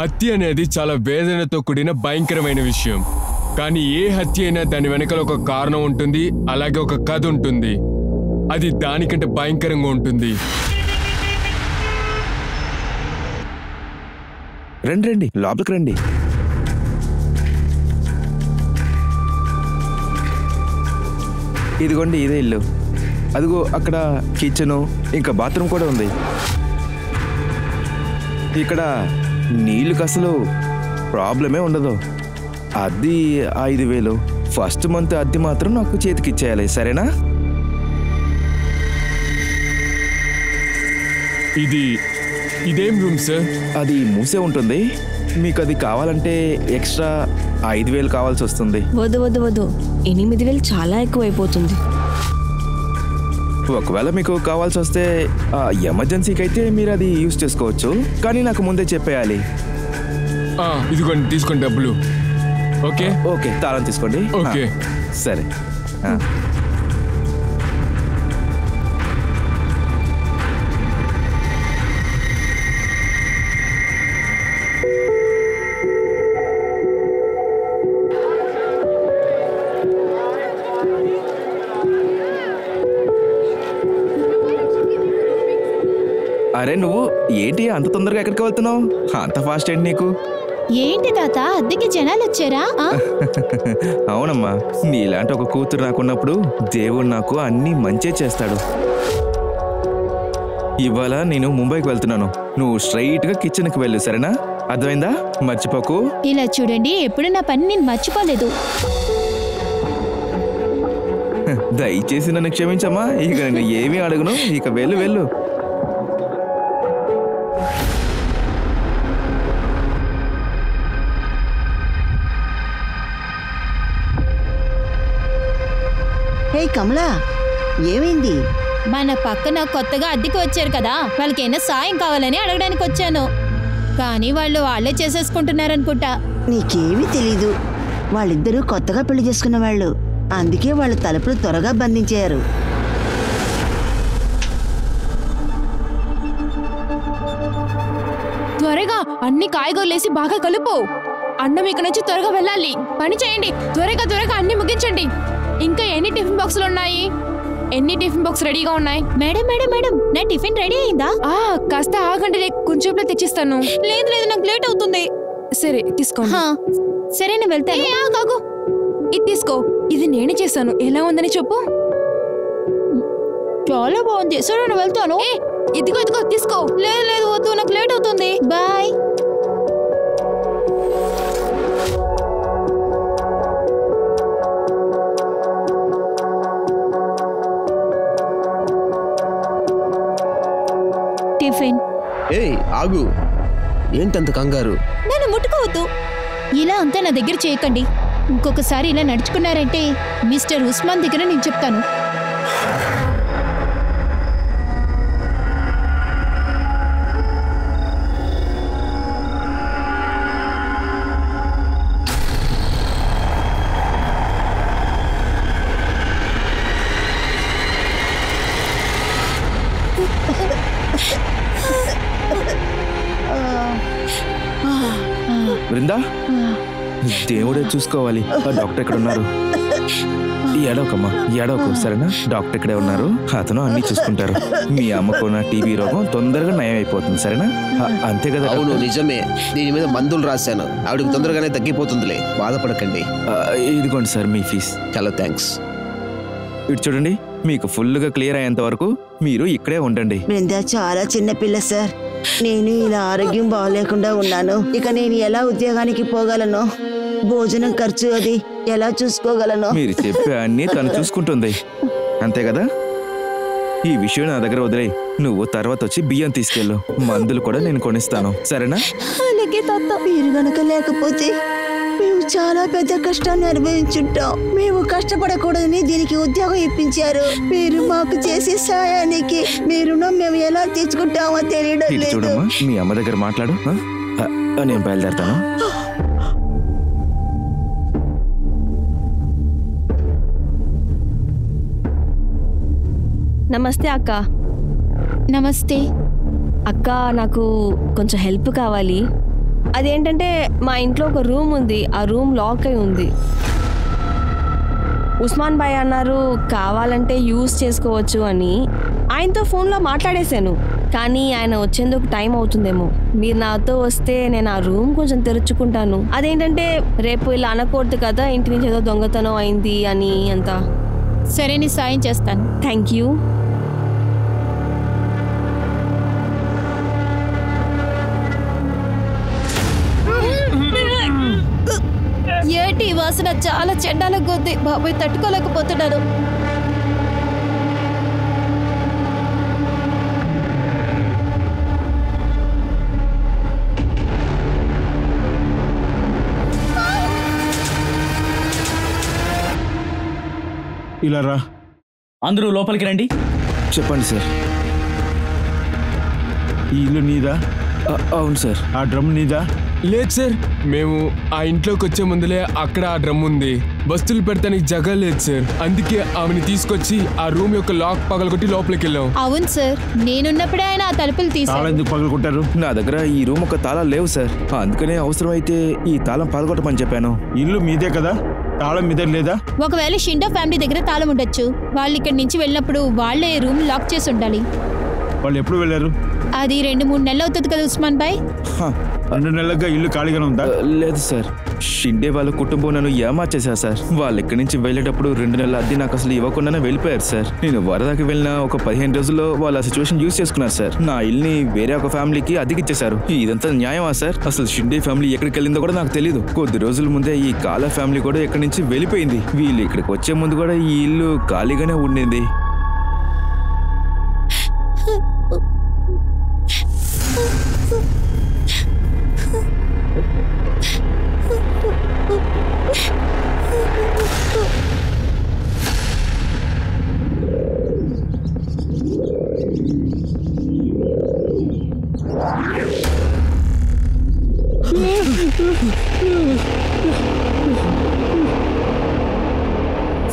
హత్య అనేది చాలా వేదనతో కూడిన భయంకరమైన విషయం. కానీ ఏ హత్య అయినా దాని వెనకాల ఒక కారణం ఉంటుంది, అలాగే ఒక కథ ఉంటుంది. అది దానికంటే భయంకరంగా ఉంటుంది. రండి రండి, లోపలికి రండి. ఇదిగోండి, ఇదే ఇల్లు. అదిగో అక్కడ కిచెను, ఇంకా బాత్రూమ్ కూడా ఉంది. ఇక్కడ నీళ్ళకి అసలు ప్రాబ్లమే ఉండదు. అద్దె 5,000. ఫస్ట్ మంత్ అద్దె మాత్రం నాకు చేతికి ఇచ్చేయాలి, సరేనా? ఇదేం రూమ్ సార్? అది మూసే ఉంటుంది. మీకు అది కావాలంటే ఎక్స్ట్రా 5,000 కావాల్సి వస్తుంది. వద్దు వద్దు వద్దు, 8,000 చాలా ఎక్కువైపోతుంది. ఒకవేళ మీకు కావాల్సి వస్తే ఎమర్జెన్సీకి అయితే మీరు అది యూజ్ చేసుకోవచ్చు, కానీ నాకు ముందే చెప్పేయాలి. ఇదిగోండి, తీసుకోండి డబ్బులు. ఓకే ఓకే, తాళం తీసుకోండి. ఓకే సరే. అరే నువ్వు ఏంటి అంత తొందరగా ఎక్కడికి వెళ్తున్నావు? అంత ఫాస్ట్ ఏంటి నీకు? ఏంటి తాత, అద్దెకి జనాలు వచ్చారా? అవునమ్మా, నీలాంటి ఒక కూతురు నాకున్నప్పుడు దేవుడు నాకు అన్ని మంచే చేస్తాడు. ఇవాళ నేను ముంబైకి వెళ్తున్నాను. నువ్వు స్ట్రైట్ గా కిచెన్కి వెళ్ళు, సరేనా? అర్థమైందా? మర్చిపోకు. ఇలా చూడండి, ఎప్పుడు నా పని నేను మర్చిపోలేదు. దయచేసి నన్ను క్షమించమ్మా. ఇక నేను ఏమీ అడగను. ఇక వెళ్ళు వెళ్ళు. హే కమలా, ఏమైంది? మన పక్కన కొత్తగా అద్దెకి వచ్చారు కదా, వాళ్ళకైనా సాయం కావాలని అడగడానికి వచ్చాను. కానీ వాళ్ళే చేసేసుకుంటున్నారనుకుంటా. నీకేమీ తెలీదు. వాళ్ళిద్దరూ కొత్తగా పెళ్లి చేసుకున్న వాళ్ళు, అందుకే వాళ్ళ తలుపులు త్వరగా బంధించారు. త్వరగా అన్ని కాయగూరలేసి బాగా కలుపు. అన్నం ఇక్కడ నుంచి త్వరగా వెళ్ళాలి. పని చేయండి, త్వరగా త్వరగా అన్ని ముగించండి. ఇంకా ఎన్ని టిఫిన్ బాక్సులు ఉన్నాయి? ఎన్ని టిఫిన్ బాక్స్ రెడీగా ఉన్నాయి? మేడం మేడం మేడం, నా టిఫిన్ రెడీ అయిందా? కాస్త ఆగండి, కొంచెంసేపులో తెచ్చిస్తాను. లేదు లేదు, నాకు లేట్ అవుతుంది. సరే తీసుకోండి. సరే నేను వెళ్తాను. కాగు, ఇది తీసుకో. ఇది నేనే చేశాను. ఎలా ఉందని చెప్పు. చాలా బాగుంది. సరే నేను వెళ్తాను. ఇదిగో ఇదిగో తీసుకో. లేదు లేదు వద్దు, నాకు లేట్ అవుతుంది. బాయ్. టిఫిన్. ఏయ్ ఆగు, ఏంటంత కంగారు? నన్ను ముట్టుకోవద్దు. ఇలా అంతా నా దగ్గర చేయకండి. ఇంకొకసారి ఇలా నడుచుకున్నారంటే మిస్టర్ ఉస్మాన్ దగ్గర నేను చెప్తాను. బృందా, దేవుడే చూసుకోవాలి. డాక్టర్ ఎక్కడ ఉన్నారు? ఏడవకమ్మా, ఏడవకు, సరేనా? డాక్టర్ ఇక్కడే ఉన్నారు. అతను అన్ని చూసుకుంటారు. మీ అమ్మకున్న టీబీ రోగం తొందరగా నయం అయిపోతుంది, సరేనా? అంతే కదా? అవును నిజమే. దీని మీద మందులు రాశాను, ఆవిడకి తొందరగానే తగ్గిపోతుందిలే, బాధపడకండి. ఇదిగోండి సార్ మీ ఫీజ్. చాలా థ్యాంక్స్. ఇటు చూడండి, మీకు ఫుల్గా క్లియర్ అయ్యేంత వరకు మీరు ఇక్కడే ఉండండి. బృందా చాలా చిన్న పిల్ల సార్. నేను ఇలా ఆరోగ్యం బాగలేకుండా ఉన్నాను. ఇక నేను ఎలా ఉద్యోగానికి పోగలను? భోజనం ఖర్చు అది ఎలా చూసుకోగలను? మీరు చెప్పే అన్ని తను చూసుకుంటుంది, అంతే కదా? ఈ విషయం నా దగ్గర వదిలే. నువ్వు తర్వాత వచ్చి బియ్యం తీసుకెళ్ళు, మందులు కూడా నేను కొనిస్తాను, సరేనా? అలాగే తాత. మీరు గనక లేకపోతే మేము చాలా పెద్ద కష్టాన్ని అనుభవించుంటాం. మేము కష్టపడకూడదని దీనికి ఉద్యోగం ఇప్పించారు. మీరు మాకు చేసే సాయానికి మీ రుణం మేము ఎలా తీర్చుకుంటామో తెలియడం లేదు. చూడమ్మా, మీ అమ్మ దగ్గర మాట్లాడు. నేను బయలుదేరుతాను. నమస్తే అక్క. నమస్తే అక్క, నాకు కొంచెం హెల్ప్ కావాలి. అదేంటంటే మా ఇంట్లో ఒక రూమ్ ఉంది, ఆ రూమ్ లాక్ అయి ఉంది. ఉస్మాన్ భాయ్ అన్నారు కావాలంటే యూజ్ చేసుకోవచ్చు అని. ఆయనతో ఫోన్లో మాట్లాడేశాను, కానీ ఆయన వచ్చేందుకు టైం అవుతుందేమో. మీరు నాతో వస్తే నేను ఆ రూమ్ కొంచెం తెరుచుకుంటాను. అదేంటంటే రేపు ఇలా అనకూడదు కదా, ఇంటి నుంచి ఏదో దొంగతనం అయింది అని అంతా. సరే, నీ సాయం చేస్తాను. Thank you. ఏంటి ఈ వాసన? చాలా చెడ్డాలకు ఉంది బాబాయ్, తట్టుకోలేకపోతున్నాను. ఇలా రా. అందరూ లోపలికి రండి. చెప్పండి సార్. ఈ ఇల్లు నీదా? అవును సార్. ఆ డ్రమ్ నీదా? లేదు సార్, మేము ఆ ఇంట్లోకి వచ్చే ముందులే అక్కడ ఆ డ్రమ్ ఉంది. వస్తువులు పెడతానికి జగ లేదు సార్, అందుకే ఆమెని తీసుకొచ్చి ఆ రూమ్ యొక్క లాక్ పగలగొట్టి లోపలికి వెళ్ళాం. అవును సార్, నేనున్నప్పుడే ఆయన ఆ తలుపులు తాళం తీశారు. ఎందుకు పగలగొట్టారు? నా దగ్గర ఈ రూమ్ ఒక తాళం లేవు సార్, అందుకనే అవసరమైతే ఈ తాళం పగలగొట్టమని చెప్పాను. ఇల్లు మీదే కదా, తాళం మీదే లేదా? ఒకవేళ షిండో ఫ్యామిలీ దగ్గర తాళం ఉండొచ్చు. వాళ్ళు ఇక్కడి నుంచి వెళ్ళినప్పుడు వాళ్ళే రూమ్ లాక్ చేసి ఉండాలి. వాళ్ళు ఎప్పుడు వెళ్ళారు? అది 2-3 నెలలు అవుతుంది కదా ఉస్మాన్ భాయ్. 2 నెలలుగా ఇల్లు ఖాళీగానే ఉందా? లేదు సార్, షిండే వాళ్ళ కుటుంబం నన్ను ఏమార్చేశారు సార్. వాళ్ళు ఇక్కడి నుంచి వెళ్ళేటప్పుడు 2 నెలల అద్దె నాకు అసలు ఇవ్వకుండానే వెళ్ళిపోయారు సార్. నేను వరదాకి వెళ్ళిన ఒక 15 రోజుల్లో వాళ్ళు ఆ సిచ్యువేషన్ యూజ్ చేసుకున్నారు సార్. నా ఇల్లుని వేరే ఒక ఫ్యామిలీకి అద్దెకిచ్చేశారు. ఇదంతా న్యాయమా సార్? అసలు షిండే ఫ్యామిలీ ఎక్కడికి వెళ్ళిందో కూడా నాకు తెలియదు. కొద్ది రోజుల ముందే ఈ కాలా ఫ్యామిలీ కూడా ఇక్కడి నుంచి వెళ్ళిపోయింది. వీళ్ళు ఇక్కడికి వచ్చే ముందు కూడా ఈ ఇల్లు ఖాళీగానే ఉండింది.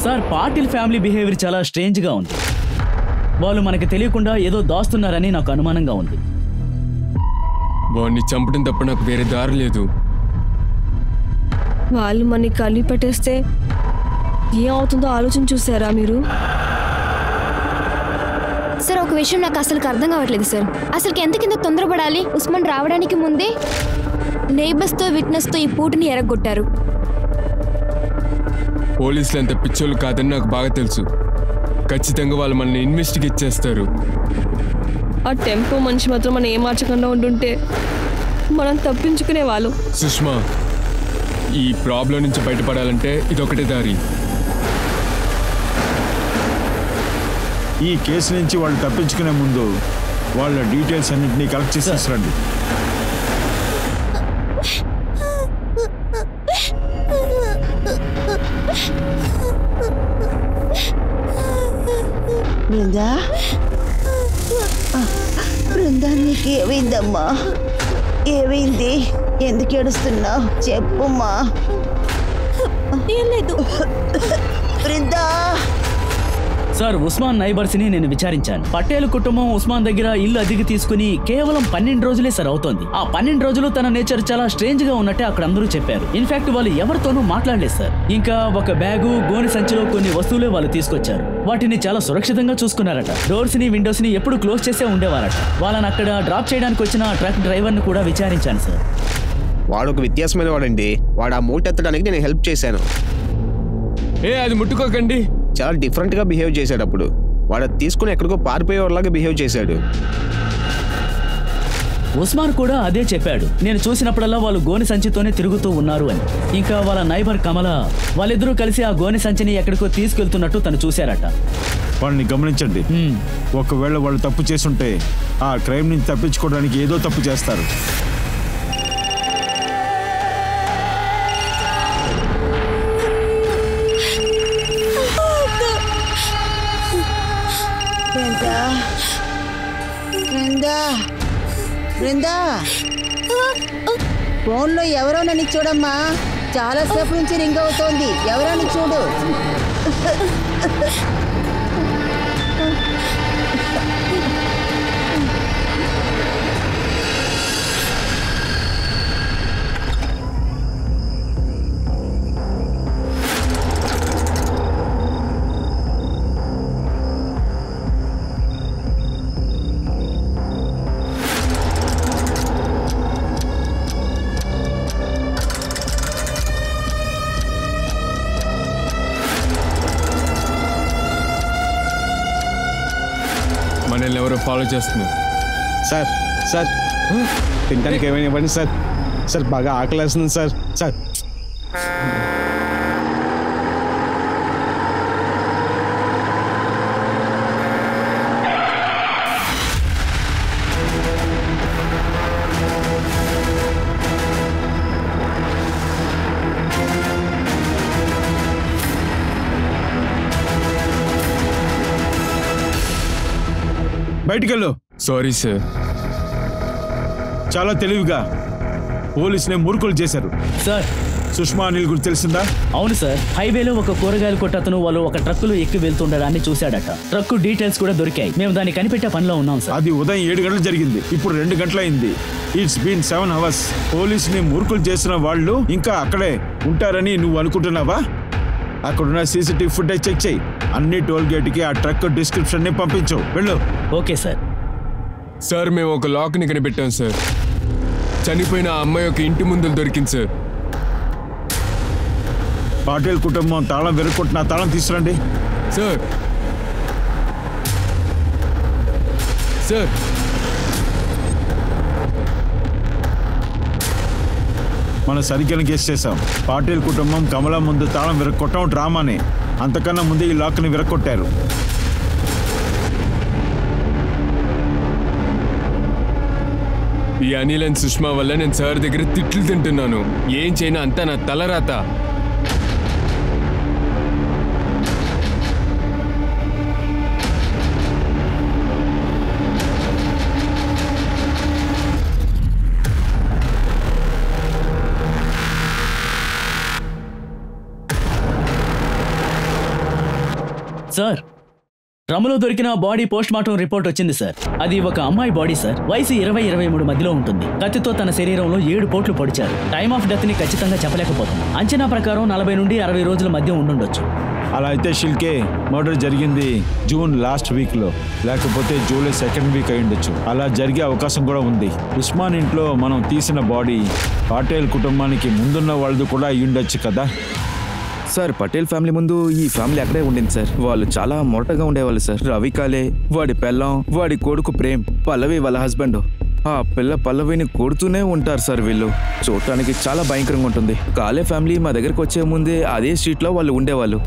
సార్, పాటిల్ ఫ్యామిలీ బిహేవియర్ చాలా స్ట్రేంజ్గా ఉంది. వాళ్ళు మనకి తెలియకుండా ఏదో దాస్తున్నారని నాకు అనుమానంగా ఉంది. వాడిని చంపడం తప్ప నాకు వేరే దారి లేదు. వాళ్ళు మనని కలిపి పెట్టేస్తే ఏమవుతుందో ఆలోచన చూసారా మీరు? సార్, ఒక విషయం నాకు అసలు అర్థం కావట్లేదు సార్. అసలు ఎంతకింత తొందరపడాలి? ఉస్మాన్ రావడానికి ముందే నైబర్స్తో విట్నెస్తో ఈ పూటని ఎరగొట్టారు. పోలీసులు అంత పిచ్చోళ్ళు కాదని నాకు బాగా తెలుసు. ఖచ్చితంగా వాళ్ళు మనల్ని ఇన్వెస్టిగేట్ చేస్తారు. ఆ టెంపో మనిషి మాత్రం మనం ఏమార్చకుండా ఉండుంటే మనం తప్పించుకునే వాళ్ళు. సుష్మా, ఈ ప్రాబ్లం నుంచి బయటపడాలంటే ఇదొకటే దారి. ఈ కేసు నుంచి వాళ్ళు తప్పించుకునే ముందు వాళ్ళ డీటెయిల్స్ అన్నింటినీ కలెక్ట్ చేసి తీసుకురండి. బృందా, బృందా, నీకు ఏమైందమ్మా? ఏమైంది? ఎందుకు ఏడుస్తున్నావు? చెప్పుమ్మా. ఏం లేదు బృందా. సార్, ఉస్మాన్ నైబర్స్ని నేను విచారించాను. పటేల్ కుటుంబం ఉస్మాన్ దగ్గర ఇల్లు అద్దెకి తీసుకుని కేవలం 12 రోజులే సార్ అవుతోంది. ఆ 12 రోజులు తన నేచర్ చాలా స్ట్రేంజ్ గా ఉన్నట్టే అక్కడ అందరూ చెప్పారు. ఇన్ఫాక్ట్ వాళ్ళు ఎవరితోనూ మాట్లాడలేదు సార్. ఇంకా ఒక బ్యాగు, గోని సంచిలో కొన్ని వస్తువులే వాళ్ళు తీసుకొచ్చారు. వాటిని చాలా సురక్షితంగా చూసుకున్నారట. డోర్స్ ని, విండోస్ ని ఎప్పుడు క్లోజ్ చేసే ఉండేవారట. వాళ్ళని అక్కడ డ్రాప్ చేయడానికి వచ్చిన ట్రక్ డ్రైవర్ ని కూడా విచారించాను సార్. వాడు ఒక వ్యత్యాసమైన వాడండి. వాడు ఆ మూట ఎత్తడానికి నేను హెల్ప్ చేశాను. అది ముట్టుకోకండి. చాలా డిఫరెంట్గా బిహేవ్ చేశాడు. అప్పుడు వాడు తీసుకుని ఎక్కడికో పారిపోయేవాళ్ళలాగా బిహేవ్ చేశాడు. ఉస్మాన్ కూడా అదే చెప్పాడు. నేను చూసినప్పుడల్లా వాళ్ళు గోని సంచితోనే తిరుగుతూ ఉన్నారు అని. ఇంకా వాళ్ళ నైబర్ కమల వాళ్ళిద్దరూ కలిసి ఆ గోని సంచిని ఎక్కడికో తీసుకెళ్తున్నట్టు తను చూశారట. వాళ్ళని గమనించండి. ఒకవేళ వాళ్ళు తప్పు చేసుంటే ఆ క్రైమ్ నుంచి తప్పించుకోవడానికి ఏదో తప్పు చేస్తారు. బృందా, ఫోన్లో ఎవరో నన్ను చూడమ్మా. చాలాసేపు నుంచి రింగ్ అవుతోంది. ఎవరని చూడు. మనల్ని ఎవరో ఫాలో చేస్తున్నారు. సార్ సార్ తినడానికి ఏమైనా ఇవ్వండి సార్. సార్ బాగా ఆకలేస్తుంది సార్. సార్ బయటికెళ్ళు. Sorry sir. చాలా తెలివిగా పోలీసునే మురుకులు చేశారు. సార్ సుష్మా అనిల్ గురించి తెలిసిందా? అవును సార్, హైవేలో ఒక కూరగాయల కొట్టతను వాళ్ళు ఒక ట్రక్కులో ఎక్కి వెళ్తుండడాన్ని చూశాడట. ట్రక్కు డీటెయిల్స్ కూడా దొరికాయి. మేము దాన్ని కనిపెట్టే పనిలో ఉన్నాం సార్. అది ఉదయం 7 గంటలు జరిగింది. ఇప్పుడు 2 గంటలైంది. It's been 7 hours. పోలీసుని మురుకులు చేసిన వాళ్ళు ఇంకా అక్కడే ఉంటారని నువ్వు అనుకుంటున్నావా? అక్కడున్న సీసీటీవీ ఫుటేజ్ చెక్ చేయి. అన్ని టోల్ గేట్కి ఆ ట్రక్ డిస్క్రిప్షన్ ని పంపించు. వెళ్ళు. Okay sir. సార్ మేము ఒక లాక్ని కనిపెట్టాం సార్. చనిపోయిన ఆ అమ్మాయి ఒక ఇంటి ముందు దొరికింది సార్. పాటిల్ కుటుంబం తాళం వెరుక్కొట్టిన తాళం తీసుకురండి. సార్ సార్ మనం సరిగ్గా గెస్ చేసాం. పాటిల్ కుటుంబం కమల ముందు తాళం విరక్కొట్టడం డ్రామానే. అంతకన్నా ముందే ఈ లాక్ని విరక్కొట్టారు. ఈ అనిల్ అండ్ సుష్మా వల్ల నేను సార్ దగ్గర తిట్లు తింటున్నాను. ఏం చేయనా అంతా నా తలరాత. సార్ డ్రమ్ములో దొరికిన బాడీ పోస్ట్ మార్టం రిపోర్ట్ వచ్చింది సార్. అది ఒక అమ్మాయి బాడీ సార్. వయసు 20-23 మధ్యలో ఉంటుంది. కత్తితో తన శరీరంలో 7 పోట్లు పొడిచారు. టైమ్ ఆఫ్ డెత్ ని ఖచ్చితంగా చెప్పలేకపోతుంది. అంచనా ప్రకారం 40 నుండి 60 రోజుల మధ్య ఉండుండొచ్చు. అలా అయితే షిల్కే మర్డర్ జరిగింది జూన్ లాస్ట్ వీక్ లో, లేకపోతే జూలై 2nd వీక్ అయి ఉండొచ్చు. అలా జరిగే అవకాశం కూడా ఉంది. ఉస్మాన్ ఇంట్లో మనం తీసిన బాడీ పాటేల్ కుటుంబానికి ముందున్న వాళ్ళది కూడా అయి ఉండొచ్చు కదా. సార్ పటేల్ ఫ్యామిలీ ముందు ఈ ఫ్యామిలీ అక్కడే ఉండింది సార్. వాళ్ళు చాలా మొరటగా ఉండేవాళ్ళు సార్. రవి కాలే, వాడి పెళ్ళం, వాడి కొడుకు ప్రేమ్, పల్లవి వాళ్ళ హస్బెండ్. ఆ పిల్ల పల్లవిని కొడుతూనే ఉంటారు సార్ వీళ్ళు. చూడటానికి చాలా భయంకరంగా ఉంటుంది. కాలే ఫ్యామిలీ మా దగ్గరికి వచ్చే ముందే అదే స్ట్రీట్లో వాళ్ళు ఉండేవాళ్ళు.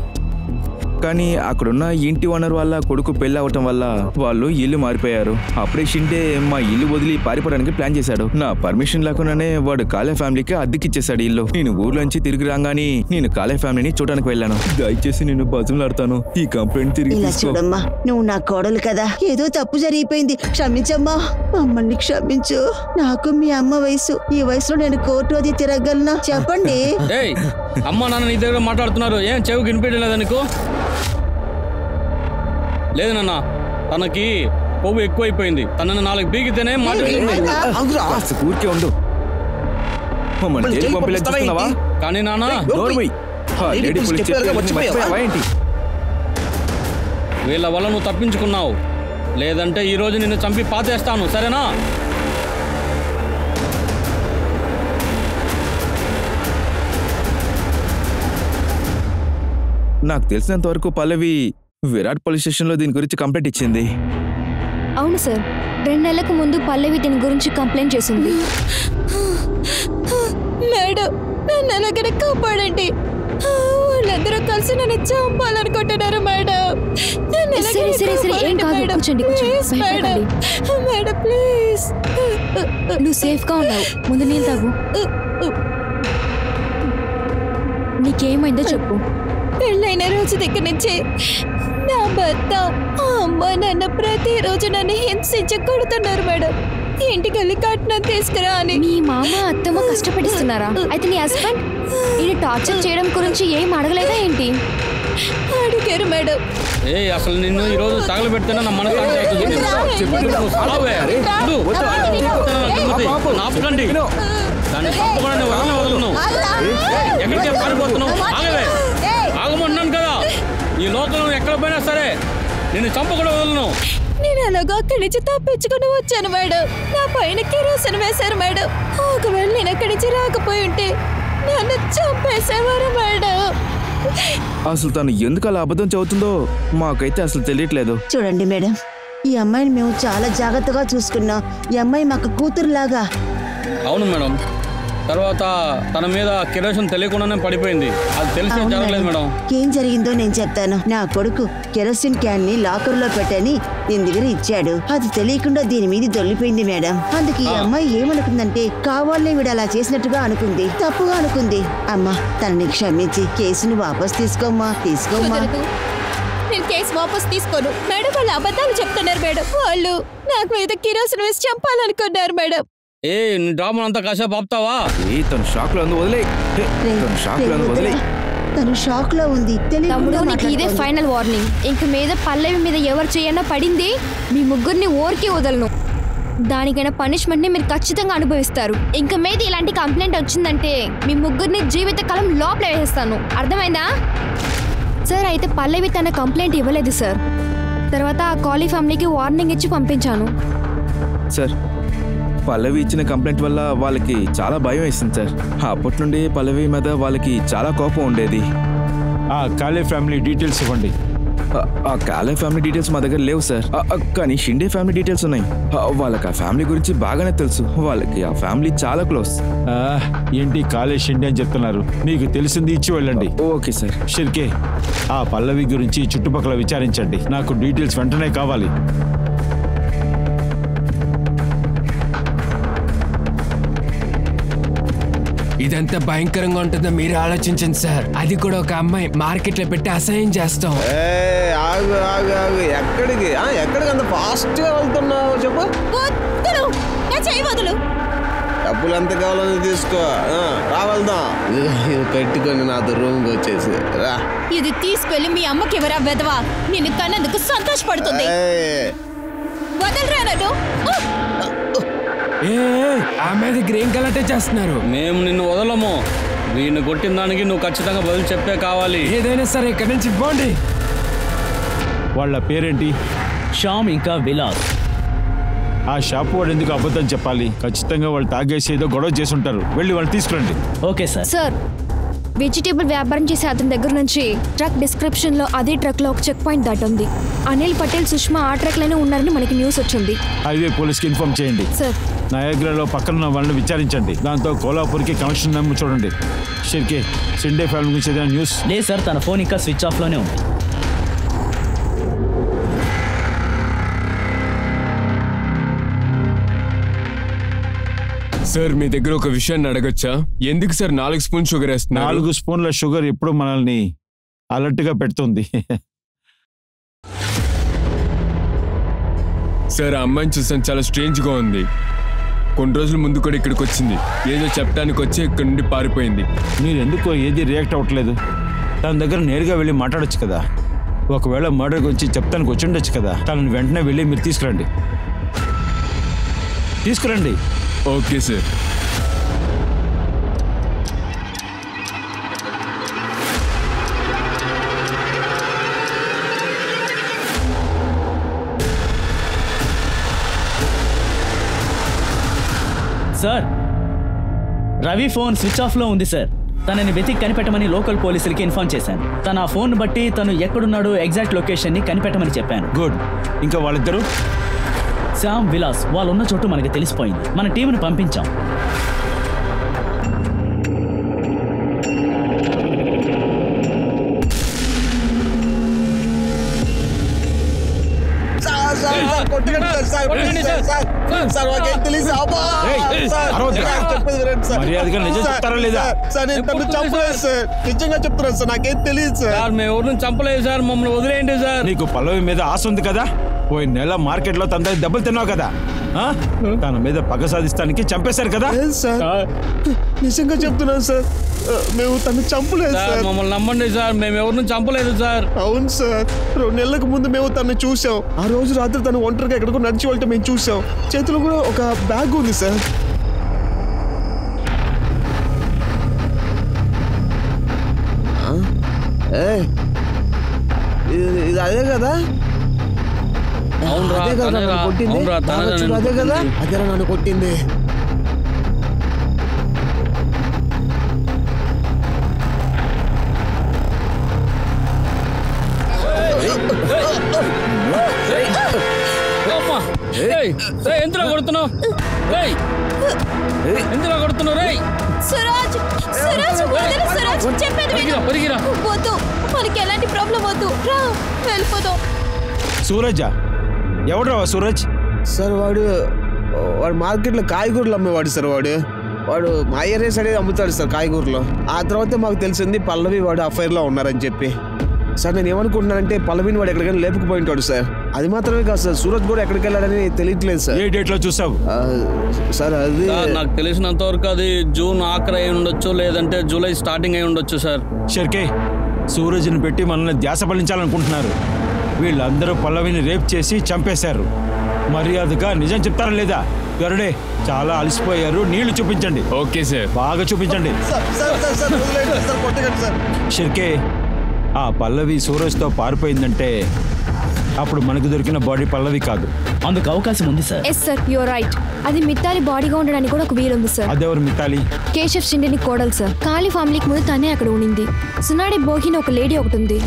కానీ అక్కడున్న ఇంటి ఓనర్ వాళ్ళ కొడుకు పెళ్ళి అవటం వల్ల వాళ్ళు ఇల్లు మారిపోయారు. అప్పుడే షింటే మా ఇల్లు వదిలి పారిపోవడానికి ప్లాన్ చేశాడు. నా పర్మిషన్ లేకుండానే వాడు కాలే ఫ్యామిలీకి అద్దెకిచ్చేశాడు ఇల్లు. నేను ఊర్లోంచి తిరిగి రాగానే నేను కాలే ఫ్యామిలీని చూడడానికి వెళ్ళాను. దయచేసి నేను బజులాడతాను, ఈ కంప్లైంట్ తిరిగి ఇలా చూడమ్మా, నువ్వు నా కోడలు కదా, ఏదో తప్పు జరిగిపోయింది, క్షమించమ్మా. మమ్మల్ని క్షమించు. నాకు మీ అమ్మ వయసు. ఈ వయసులో నేను కోర్టు అది తిరగలనా? చెప్పండి. అమ్మ నాన్న నీ దగ్గర మాట్లాడుతున్నారు. ఏం చెవికి వినిపించలేదా నీకు? లేదు నాన్న, తనకి కొవ్వు ఎక్కువైపోయింది. తనని 4 బీగితేనే మాట ఊరికే ఉండు. కానీ నాన్న వీళ్ళ వల్ల నువ్వు తప్పించుకున్నావు. లేదంటే ఈ రోజు నిన్ను చంపి పాతేస్తాను, సరేనా? నాకు తెలిసినంత వరకు పల్లవి విరాట్ పోలీస్ స్టేషన్లో దీని గురించి కంప్లైంట్ ఇచ్చింది. అవును సార్, 2 నెలలకు ముందు పల్లవి దీని గురించి కంప్లైంట్ చేసింది. మేడం, నన్ను అలాగే కాపాడండి. వాళ్ళందరూ కలిసి నన్ను చంపాలనుకుంటున్నారు మేడం. సరే ఏం కాదు, కూర్చోండి. Madam please. నువ్వు సేఫ్గా ఉన్నావు. ముందు నీళ్ళు తాగు. నీకేమైందో చెప్పు. పెళ్ళైన రోజు దగ్గర నుంచి నా భర్త, అమ్మ, నాన్న ప్రతిరోజు నన్ను హింసించి కొడుతున్నారు మేడం. ఇంటికి వెళ్ళి కట్నం తీసుకురా అని. మీ మామ అత్తమ్మ కష్టపడిస్తున్నారా? అయితే నీ హస్బెండ్ నేను టార్చర్ చేయడం గురించి ఏం అడగలేదా ఏంటి? అడిగారు మేడం. అసలు నిన్ను ఈ రోజు తగలబెడితేనే నా మనసు ఎక్కడికే పారిపోతున్నావు? ఆగమన్నాను కదా. ఈ లోకంలో ఎక్కడ పోయినా సరే నిన్ను చంపకుండా వదలను. నేను అలాగా అక్కడి నుంచి తప్పించుకుని వచ్చాను మేడం. నా పైన కిరోసిన్ వేశారు మేడం. ఒకవేళ నేను అక్కడి నుంచి రాకపోయి ఉంటే నన్ను చంపేసేవారు మేడం. అసలు తను ఎందుకు అలా అబద్ధం చెబుతుందో మాకైతే అసలు తెలియట్లేదు. చూడండి మేడం, ఈ అమ్మాయిని మేము చాలా జాగ్రత్తగా చూసుకున్నాం. ఈ అమ్మాయి మాకు కూతురులాగా. అవును మేడం. తర్వాత తన మీద కిరోసిన్ తెలియకుండానే పడిపోయింది. అది తెలిసి జరగలేదు మేడం. ఏం జరిగిందో నేను చెప్తాను. నా కొడుకు కెరోసిన్ క్యాన్ ని లాకర్ లో పెట్టని దీని దగ్గర ఇచ్చాడు. అది తెలియకుండా దీని మీద దొల్లిపోయింది మేడం. అందుకు ఈ అమ్మాయి ఏమనుకుందంటే కావాలనే వీడు అలా చేసినట్టుగా అనుకుంది, తప్పుగా అనుకుంది. అమ్మా తనని క్షమించి కేసును వాపస్ తీసుకోమ్మా. నేను కేసు వాపస్ తీసుకోను మేడం. వాళ్ళు అబద్ధాలు చెప్తున్నారు మేడం. వాళ్ళు నాకు మీద కిరోసిన్ వేసి చంపాలనుకున్నారు మేడం. నీ డ్రామా అంతా కాసేపు ఆపుతావా? తను షాక్ లో వదిలే. తను షాక్ లో ఉంది. తమ్ముడు నీకు ఇదే ఫైనల్ వార్నింగ్. ఇంక మీద పల్లవి మీద ఎవరు చేయన్నా పడింది మీ ముగ్గురిని ఓరికి వదలను. దానికైనా పనిష్మెంట్ ని మీరు ఖచ్చితంగా అనుభవిస్తారు. ఇంక మీద ఇలాంటి కంప్లైంట్ వచ్చిందంటే మీ ముగ్గురిని జీవితకాలం లోపల వేసేస్తాను. అర్థమైందా సార్? అయితే పల్లవి తన కంప్లైంట్ ఇవ్వలేదు సార్. తర్వాత ఆ కాలీ ఫ్యామిలీకి వార్నింగ్ ఇచ్చి పంపించాను సార్. పల్లవి ఇచ్చిన కంప్లైంట్ వల్ల వాళ్ళకి చాలా భయం వేసింది సార్. అప్పటి నుండి పల్లవి మీద వాళ్ళకి చాలా కోపం ఉండేది. ఆ కాలే ఫ్యామిలీ డీటెయిల్స్ ఇవ్వండి. ఆ కాలే ఫ్యామిలీ డీటెయిల్స్ మా దగ్గర లేవు సార్. కానీ షిండే ఫ్యామిలీ డీటెయిల్స్ ఉన్నాయి. వాళ్ళకి ఆ ఫ్యామిలీ గురించి బాగానే తెలుసు. వాళ్ళకి ఆ ఫ్యామిలీ చాలా క్లోజ్. ఏంటి కాలే షిండే అని చెప్తున్నారు? మీకు తెలిసింది ఇచ్చి వెళ్ళండి. Okay sir. షిర్కే, ఆ పల్లవి గురించి చుట్టుపక్కల విచారించండి. నాకు డీటెయిల్స్ వెంటనే కావాలి. ఇదంతా భయంకరంగా ఉంటుందో మీరు ఆలోచించండి సార్. అది కూడా ఒక అమ్మాయి మార్కెట్ లో పెట్టి అసహ్యం చేస్తాం. ఆగు ఆగు ఆగు. ఎక్కడికి అంత ఫాస్ట్ గా వెళ్తున్నావు చెప్పు. డబ్బులు ఎంత కావాలని తీసుకో. రా వెళ్దాం. ఇది పెట్టుకొని నాతో రూమ్కి వచ్చేసి రా. ఇది తీసుకెళ్ళి మీ అమ్మకి ఎవరా వెదవా? నేను కన్నందుకు సంతోషపడుతుంది. వదలరా నన్ను. ఆమె దగ్గర ఏం గలాటే చేస్తున్నారు? మేము నిన్ను వదలము. వీడిని కొట్టిన దానికి నువ్వు ఖచ్చితంగా బదులు చెప్పే కావాలి. ఏదైనా సరే ఇక్కడి నుంచి పోండి. వాళ్ళ పేరేంటి? శ్యామ్ ఇంకా విలాస్. ఆ షాప్ వాడు ఎందుకు అబద్ధం చెప్పాలి? ఖచ్చితంగా వాళ్ళు తాగేసి ఏదో గొడవ చేసి ఉంటారు. వెళ్ళి వాళ్ళు తీసుకురండి. Okay sir. సార్, వెజిటేబుల్ వ్యాపారం చేసే అతని దగ్గర నుంచి ట్రక్ డిస్క్రిప్షన్ లో అదే ట్రక్ లో ఒక చెక్ పాయింట్ దాటుంది. అనిల్ పటేల్, సుష్మా ఆ ట్రక్ లోనే ఉన్నారని మనకి న్యూస్ వచ్చింది. హైవే పోలీస్కి ఇన్ఫార్మ్ చేయండి. సార్, నయాగ్రాలో పక్కన వాళ్ళని విచారించండి. దాంతో కోలాపూర్కి కనెక్షన్ నెంబర్ చూడండి. షిర్కే, షిండే ఫ్యామిలీ గురించి ఏదైనా న్యూస్? లేదు సార్, తన ఫోన్ ఇంకా స్విచ్ ఆఫ్ లోనే ఉంది. సార్, మీ దగ్గర ఒక విషయాన్ని అడగచ్చా? ఎందుకు సార్ 4 స్పూన్ షుగర్ వేస్తున్నారు? 4 స్పూన్ల షుగర్ ఎప్పుడు మనల్ని అలర్ట్ గా పెడుతుంది. సార్, ఆ అమ్మాయిని చూసాను, చాలా స్ట్రేంజ్ గా ఉంది. కొన్ని రోజుల ముందు కూడా ఇక్కడికి వచ్చింది. ఏదో చెప్పడానికి వచ్చి ఇక్కడ నుండి పారిపోయింది. మీరు ఎందుకో ఏది రియాక్ట్ అవ్వట్లేదు? తన దగ్గర నేరుగా వెళ్ళి మాట్లాడొచ్చు కదా. ఒకవేళ మర్డర్ గురించి చెప్తానికి వచ్చి ఉండొచ్చు కదా. తనని వెంటనే వెళ్ళి మీరు తీసుకురండి. Okay sir. Sir, Ravi phone switch off లో ఉంది సార్. తనని వెతికి కనిపెట్టమని లోకల్ పోలీసులకి ఇన్ఫార్మ్ చేశాను. తన ఆ ఫోన్ బట్టి తను ఎక్కడున్నాడో ఎగ్జాక్ట్ లొకేషన్ ని కనిపెట్టమని చెప్పాను. గుడ్. ఇంకా వాళ్ళిద్దరు శ్యామ్, విలాస్ వాళ్ళున్న చోటు మనకి తెలిసిపోయింది. మన టీంని పంపించాం. మర్యాదగా నిజం చెప్తారా లేదా? నిజంగా చెప్తున్నాను సార్, నాకేం తెలియదు సార్. మేము ఎవరిని చంపలేదు సార్, మమ్మల్ని వదిలేయండి సార్. నీకు పల్లవి మీద ఆశ ఉంది కదా. పోయిన నెల మార్కెట్ లో తన దెబ్బలు తిన్నావు కదా. తన మీద పగ సాధిస్తానికి చంపేశారు కదా. నిజంగా చెప్తున్నాను సార్, మేము తను చంపలేదు సార్. మమ్మల్ని నమ్మండి సార్, మేము ఎవరిని చంపలేదు సార్. అవును సార్, 2 నెలలకు ముందు మేము తను చూసాం. ఆ రోజు రాత్రి తను ఒంటరిగా ఎక్కడికో నడిచి వెళ్తే మేము చూసాం. చేతిలో కూడా ఒక బ్యాగ్ ఉంది సార్. ఇది అదే కదా? అదే కదా నన్ను కొట్టింది. అదే కదా, అదేరా నన్ను కొట్టింది. ఎంతలో కొడుతున్నావు? ఎంతలో కొడుతున్నావు? రేయ్ సురాజ్, సురాజ్, వదిలు సురాజ్, చెప్పేది విను. వద్దు, మనకి ఎలాంటి ప్రాబ్లం వద్దు, రా వెళ్ళిపోదాం. సూరజా? ఎవడ్రా సూరజ్? సార్ వాడు మార్కెట్లో కాయగూరలు అమ్మేవాడు సార్. వాడు మా ఏరియా సైడ్ అమ్ముతాడు సార్ కాయగూరలు. ఆ తర్వాత మాకు తెలిసింది పల్లవి వాడు అఫైర్లో ఉన్నారని చెప్పి. సార్ నేను ఏమనుకుంటున్నానంటే పల్లవిని వాడు ఎక్కడికైనా లేపుకుపోయింటాడు సార్. అది మాత్రమే కాదు సార్, సూరజ్ కూడా ఎక్కడికి వెళ్ళాడని తెలియట్లేదు సార్. ఏ డేట్లో చూసావు? సార్ అది నాకు తెలిసినంత వరకు అది జూన్ ఆఖరి అయి ఉండొచ్చు, లేదంటే జూలై స్టార్టింగ్ అయి ఉండొచ్చు సార్. షర్కే, సూరజ్ని పెట్టి మనల్ని ధ్యాస పలించాలనుకుంటున్నారు. వీళ్ళందరూ పల్లవిని రేప్ చేసి చంపేశారు. మర్యాదగా నిజం చెప్తారా లేదా? గరుడే, చాలా అలసిపోయారు, నీళ్లు చూపించండి. Okay sir. బాగా చూపించండి. షిర్కే, ఆ పల్లవి సూరజ్తో పారిపోయిందంటే అప్పుడు మనకు దొరికిన బాడీ పల్లవి కాదు. అందుకు అవకాశం ఉంది sir. Yes sir, your right. అది మిత్తాలి బాడీగా ఉండడానికి కూడా ఒక వీలుంది సార్. అదెవరు మిత్తాలి? కేశవ్ షిండేని కోడలు సార్. కాళీ ఫ్యామిలీకి ముందు తనే అక్కడ ఉండింది. సునాడి బోహిని ఒక లేడీ ఒకటి ఉంది.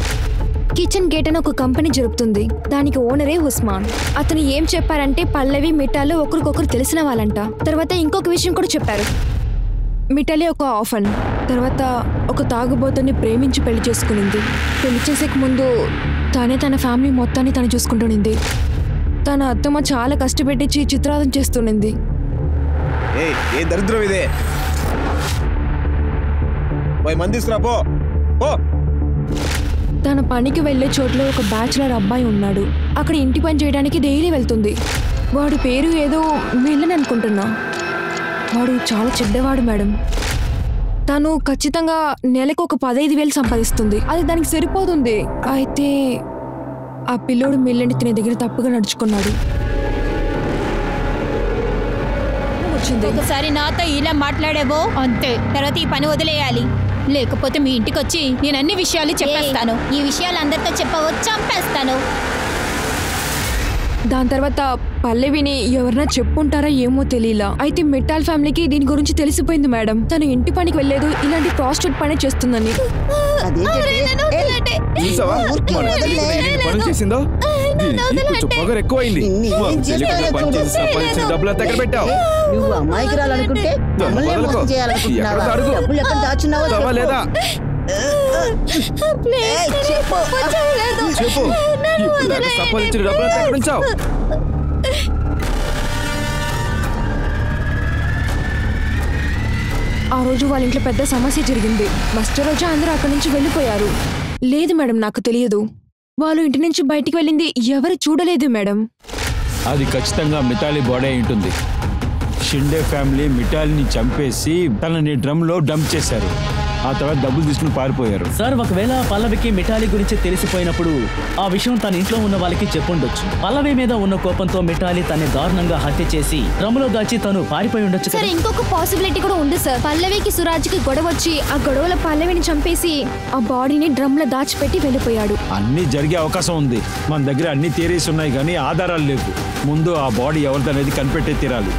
కిచెన్ గేట్ అని ఒక కంపెనీ జరుపుతుంది. దానికి ఓనరే ఉస్మాన్. అతను ఏం చెప్పారంటే పల్లవి మిఠాలు ఒకరికొకరు తెలిసిన వాళ్ళంట. తర్వాత ఇంకొక విషయం కూడా చెప్పారు. మిఠాలి ఒక ఆఫన్, తర్వాత ఒక తాగుబోతుని ప్రేమించి పెళ్లి చేసుకునింది. పెళ్లి చేసేక ముందు తనే తన ఫ్యామిలీ మొత్తాన్ని తను చూసుకుంటునింది. తన అత్తమ్మ చాలా కష్టపెట్టించి చిత్రాదం చేస్తునింది. ఏ దరిద్రం ఇదే, మందిస్తున్నా పో. తన పనికి వెళ్లే చోట్ల ఒక బ్యాచులర్ అబ్బాయి ఉన్నాడు. అక్కడ ఇంటి పని చేయడానికి డైలీ వెళ్తుంది. వాడి పేరు ఏదో మిల్లన్ అనుకుంటున్నా. వాడు చాలా చెడ్డవాడు మేడం. తను ఖచ్చితంగా నెలకు ఒక 15,000 సంపాదిస్తుంది. అది దానికి సరిపోతుంది. అయితే ఆ పిల్లోడు మిల్లన్ తినే దగ్గర తప్పుగా నడుచుకున్నాడు. ఒకసారి నాతో ఇలా మాట్లాడావో అంతే, తర్వాత ఈ పని వదిలేయాలి. లేకపోతే మీ ఇంటికి వచ్చి నేను అన్ని విషయాలు చెప్పేస్తాను. ఈ విషయాలు అందరితో చెప్పవో చంపేస్తాను. దాని తర్వాత పల్లవిని ఎవరన్నా చెప్పుంటారా ఏమో తెలియలా. అయితే మిట్టాల్ ఫ్యామిలీకి దీని గురించి తెలిసిపోయింది మేడం. తను ఇంటి పనికి వెళ్ళలేదు, ఇలాంటి ప్రాస్టిట్యూట్ పని చేస్తుందని. చేసిందో పొగరు ఎక్కువైంది. డబ్బులు దగ్గర పెట్టావు. నువ్వు అమ్మాయికిరాలనుకుంటే డబ్బులు ఎక్కడ దాచున్నావో లేదా? చెప్పు. సంపాదించిన డబ్బులు ఎక్కడ ఉంచావు? ఆ రోజు వాళ్ళ ఇంట్లో పెద్ద సమస్య జరిగింది. మస్టర్ రోజు అందరూ అక్కడి నుంచి వెళ్ళిపోయారు. లేదు మేడం, నాకు తెలియదు. వాళ్ళు ఇంటి నుంచి బయటికి వెళ్ళింది ఎవరు చూడలేదు మేడం. అది ఖచ్చితంగా మిఠాలి బాడీ అయి ఉంటుంది. షిండే ఫ్యామిలీ మిఠాలిని చంపేసి తనని డ్రమ్లో డంప్ చేశారు. ఆ తర్వాత డబ్బులు తీసుకుని పారిపోయారు. సార్, ఒకవేళ పల్లవికి మిఠాలి గురించి తెలిసిపోయినప్పుడు ఆ విషయం తన ఇంట్లో ఉన్న వాళ్ళకి చెప్పుండొచ్చు. పల్లవి మీద ఉన్న కోపంతో మిఠాలి తన్ని దారుణంగా హత్య చేసి డ్రమ్లో దాచి తను పారిపోయి ఉండొచ్చు. సార్, ఇంకొక పాసిబిలిటీ కూడా ఉంది సార్. పల్లవికి సురాజ్కి గొడవ వచ్చి ఆ గొడవలో పల్లవిని చంపేసి ఆ బాడీని డ్రమ్లో దాచిపెట్టి వెళ్ళిపోయాడు. అన్నీ జరిగే అవకాశం ఉంది. మన దగ్గర అన్ని థియరీస్ ఉన్నాయి, కానీ ఆధారాలు లేవు. ముందు ఆ బాడీ ఎవరిదనేది కనిపెట్టే తీరాలి.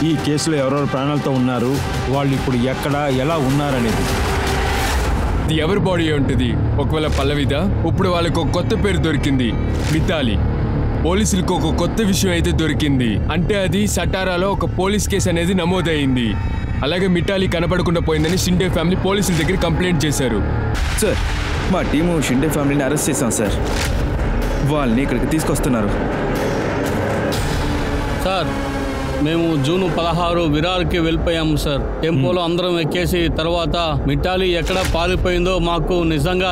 ఈ కేసులో ఎవరెవరు ప్రాణాలతో ఉన్నారు, వాళ్ళు ఇప్పుడు ఎక్కడ ఎలా ఉన్నారనేది. ఇది ఎవరి బాడీ ఉంటుంది? ఒకవేళ పల్లవిదా? ఇప్పుడు వాళ్ళకి ఒక కొత్త పేరు దొరికింది, మిథాలి. పోలీసులకు ఒక కొత్త విషయం అయితే దొరికింది. అంటే అది సటారాలో ఒక పోలీస్ కేసు అనేది నమోదైంది. అలాగే మిఠాలి కనపడకుండా పోయిందని షిండే ఫ్యామిలీ పోలీసుల దగ్గర కంప్లైంట్ చేశారు. సార్, మా టీము షిండే ఫ్యామిలీని అరెస్ట్ చేశాం సార్. వాళ్ళని ఇక్కడికి తీసుకొస్తున్నారు. సార్, మేము జూన్ 16 విరార్కి వెళ్ళిపోయాము సార్. టెంపోలో అందరం ఎక్కేసి తర్వాత మిఠాలి ఎక్కడ పారిపోయిందో మాకు నిజంగా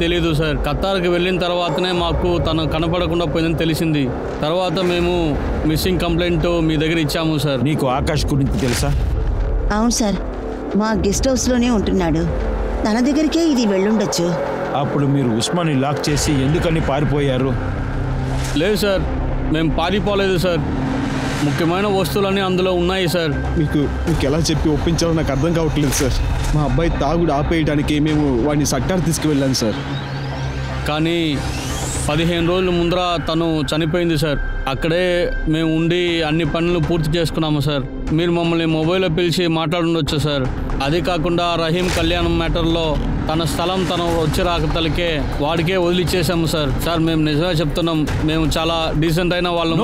తెలీదు సార్. ఖతార్కి వెళ్ళిన తర్వాతనే మాకు తను కనపడకుండా పోయిందని తెలిసింది. తర్వాత మేము మిస్సింగ్ కంప్లైంట్ మీ దగ్గర ఇచ్చాము సార్. నీకు ఆకాష్ గురించి తెలుసా? అవును సార్, మా గెస్ట్ హౌస్లోనే ఉంటున్నాడు. తన దగ్గరికే ఇది వెళ్ళుండొచ్చు. అప్పుడు మీరు ఉస్మాన్ని లాక్ చేసి ఎందుకని పారిపోయారు? లేదు సార్, మేము పారిపోలేదు సార్. ముఖ్యమైన వస్తువులన్నీ అందులో ఉన్నాయి సార్. మీకు ఎలా చెప్పి ఒప్పించాలో నాకు అర్థం కావట్లేదు సార్. మా అబ్బాయి తాగుడు ఆపేయడానికి మేము వాడిని సట్టారు తీసుకువెళ్ళాను సార్. కానీ 15 రోజుల ముందర తను చనిపోయింది సార్. అక్కడే మేము ఉండి అన్ని పనులు పూర్తి చేసుకున్నాము సార్. మీరు మమ్మల్ని మొబైల్లో పిలిచి మాట్లాడుండొచ్చు సార్. అది కాకుండా రహీం కళ్యాణం మ్యాటర్లో తన స్థలం తను వచ్చి రాకతలకే వాడికే వదిలిచ్చేసాము సార్. సార్, మేము నిజమే చెప్తున్నాం, మేము చాలా డీసెంట్ అయిన వాళ్ళం.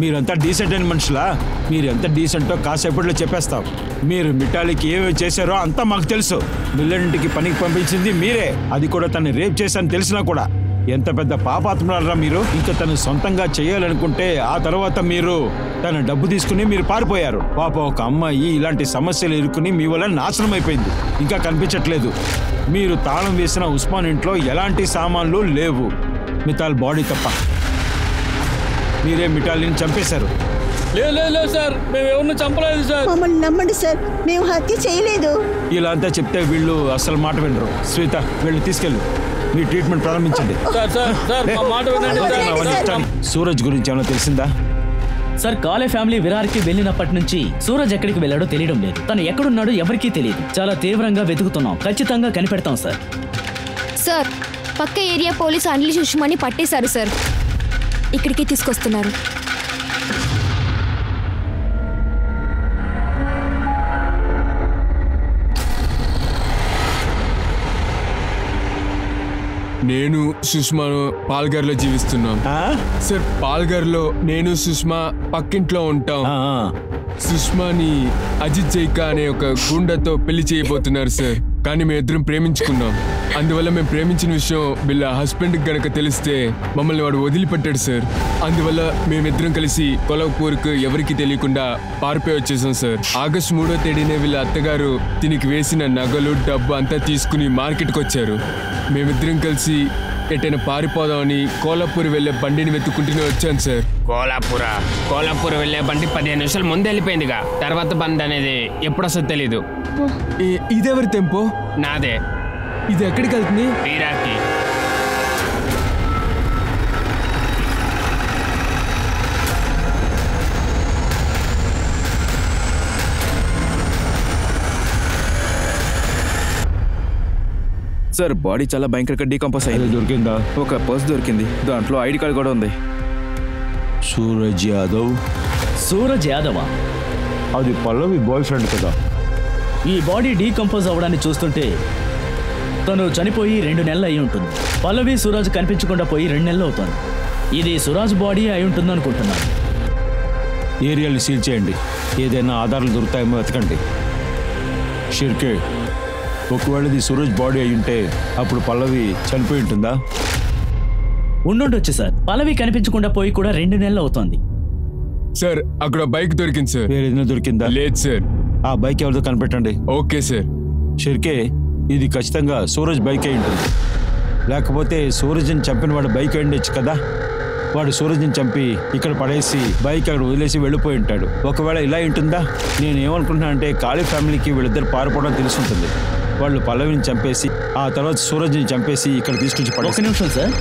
మీరంతా డీసెంట్ అయిన మనుషులా? మీరు ఎంత డీసెంటో కాసేపట్లో చెప్పేస్తాం. మీరు మిఠాలీకి ఏమేమి చేశారో అంతా మాకు తెలుసు. మిల్లనింటికి పనికి పంపించింది మీరే, అది కూడా తను రేప్ చేశాను తెలిసినా కూడా. ఎంత పెద్ద పాపాత్మురాలరా మీరు. ఇంకా తను సొంతంగా చేయాలనుకుంటే ఆ తర్వాత మీరు తన డబ్బు తీసుకుని మీరు పారిపోయారు. పాప ఒక అమ్మాయి ఇలాంటి సమస్యలు ఎదుర్కొని మీ వల్ల నాశనం అయిపోయింది, ఇంకా కనిపించట్లేదు. మీరు తాళం వేసిన ఉస్మాన్ ఇంట్లో ఎలాంటి సామాన్లు లేవు, మితాల్ బాడీ తప్ప. మీరే మిఠాలీని చంపేశారు. లేదు సార్, మేము ఎవరిని చంపలేదు సార్. మమ్మల్ని నమ్మండి సార్, మేము హత్య చేయలేదు. ఇలా అంతా చెప్తే వీళ్ళు అసలు మాట వినరు. శ్వేత, వీళ్ళు తీసుకెళ్ళు, మీ ట్రీట్మెంట్ ప్రారంభించండి. మా మాట వినండి. సూరజ్ గురించి ఏమైనా తెలిసిందా? సార్, కాలే ఫ్యామిలీ విరార్కి వెళ్ళినప్పటి నుంచి సూరజ్ ఎక్కడికి వెళ్ళాడో తెలియడం లేదు. తను ఎక్కడున్నాడో ఎవరికీ తెలియదు. చాలా తీవ్రంగా వెతుకుతున్నాం, ఖచ్చితంగా కనిపెడతాం సార్. సార్, పక్క ఏరియా పోలీసు అనిల్ సుష్మాని పట్టేశారు సార్. ఇక్కడికి తీసుకొస్తున్నారు. నేను సుష్మాను పాల్గర్లో జీవిస్తున్నాం సార్. పాల్గర్లో నేను సుష్మా పక్కింట్లో ఉంటాం. సుష్మాని అజిత్ జైకా అనే ఒక గుండాతో పెళ్లి చేయబోతున్నారు సార్. కానీ మేమిద్దరం ప్రేమించుకున్నాం. అందువల్ల మేము ప్రేమించిన విషయం వీళ్ళ హస్బెండ్కి గనక తెలిస్తే మమ్మల్ని వాడు వదిలిపెట్టాడు సార్. అందువల్ల మేమిద్దరం కలిసి కొల్హాపూర్కు ఎవరికి తెలియకుండా పారిపోయి వచ్చేసాం సార్. ఆగస్టు 3వ తేదీనే వీళ్ళ అత్తగారు దీనికి వేసిన నగలు డబ్బు అంతా తీసుకుని మార్కెట్కి వచ్చారు. మేమిద్దరం కలిసి ఎటైనా పారిపోదామని కోల్హాపూర్ వెళ్లే బండిని వెతుక్కుంటూనే వచ్చాను సార్. కోల్హాపూర్ వెళ్లే బండి 15 నిమిషాలు ముందు వెళ్ళిపోయిందిగా. తర్వాత బండి అనేది ఎప్పుడు వస్తుందో తెలీదు. ఇదెవరి టెంపో? నాదే. ఇది ఎక్కడికి వెళ్తుంది? వీరాకి. సార్, బాడీ చాలా భయంకరంగా డీకంపోజ్ అయింది. దొరికిందా? ఒక పర్స్ దొరికింది, దాంట్లో ఐడి కార్డ్ కూడా ఉంది. సూరజ్ యాదవ్. సూరజ్ యాదవా? అది పల్లవి బాయ్ ఫ్రెండ్ కదా. ఈ బాడీ డీకంపోజ్ అవ్వడాన్ని చూస్తుంటే తను చనిపోయి 2 నెలలు అయి ఉంటుంది. పల్లవి సూరజ్ కనిపించకుండా పోయి 2 నెలలు అవుతుంది. ఇది సురాజ్ బాడీ అయి ఉంటుంది అనుకుంటున్నాను. ఏరియాని సీల్ చేయండి, ఏదైనా ఆధారాలు దొరుకుతాయేమో వెతకండి. షిర్కే, ఒకవేళ ఇది సూరజ్ బాడీ అయి ఉంటే అప్పుడు పల్లవి చనిపోయి ఉంటుందా? ఉండుండొచ్చు సార్. పల్లవి కనిపించకుండా పోయి కూడా 2 నెలలు అవుతోంది. సార్, అక్కడ బైక్ దొరికింది సార్. ఏదైనా దొరికిందా? లేదు సార్. ఆ బైక్ ఎవరితో కనిపెట్టండి. Okay sir. షిర్కే, ఇది ఖచ్చితంగా సూరజ్ బైక్ అయి ఉంటుంది. లేకపోతే సూరజ్ని చంపిన వాడు బైక్ అయి ఉండొచ్చు కదా. వాడు సూరజ్ని చంపి ఇక్కడ పడేసి బైక్ అక్కడ వదిలేసి వెళ్ళిపోయి ఉంటాడు. ఒకవేళ ఇలా ఉంటుందా? నేను ఏమనుకుంటున్నా అంటే కాళీ ఫ్యామిలీకి వీళ్ళిద్దరు పారిపోవడం తెలుసుంటుంది. వాళ్ళు పల్లవిని చంపేసి ఆ తర్వాత సూరజ్ని చంపేసి ఇక్కడ తీసుకొచ్చి పడేసి. ఒక నిమిషం సార్.